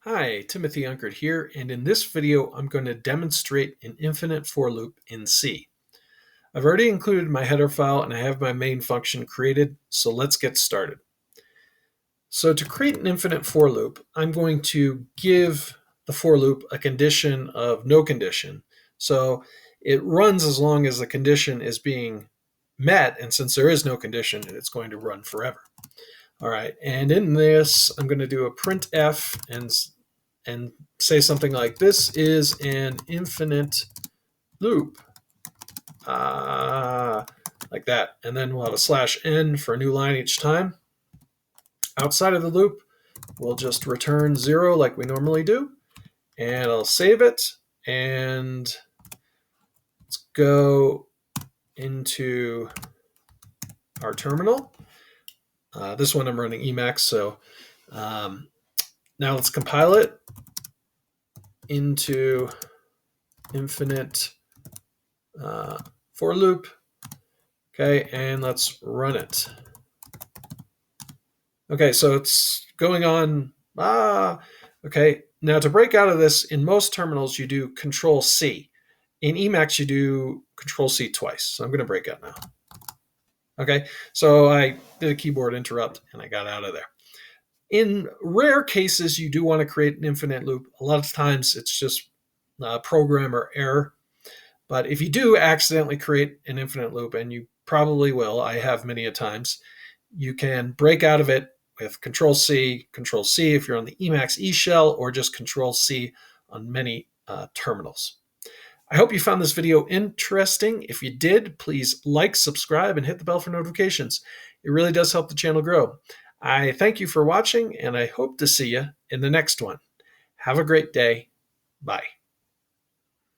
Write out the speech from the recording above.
Hi, Timothy Unkert here, and in this video I'm going to demonstrate an infinite for loop in C. I've already included my header file and I have my main function created, so let's get started. So to create an infinite for loop, I'm going to give the for loop a condition of no condition. So it runs as long as the condition is being met, and since there is no condition, it's going to run forever. All right, and in this, I'm going to do a printf and say something like, this is an infinite loop, like that. And then we'll have a /n for a new line each time. Outside of the loop, we'll just return 0 like we normally do. And I'll save it. And let's go into our terminal. This one I'm running Emacs, so now let's compile it into infinite for loop. Okay, and let's run it. Okay, so it's going on. Okay, now to break out of this, in most terminals you do Control-C. In Emacs you do Control-C twice. So I'm going to break out now. Okay, so I did a keyboard interrupt and I got out of there. In rare cases, you do want to create an infinite loop. A lot of times it's just programmer error. But if you do accidentally create an infinite loop, and you probably will, I have many a times, you can break out of it with Control-C, Control-C if you're on the Emacs E shell, or just Control-C on many terminals. I hope you found this video interesting. If you did, please like, subscribe, and hit the bell for notifications. It really does help the channel grow. I thank you for watching, and I hope to see you in the next one. Have a great day. Bye.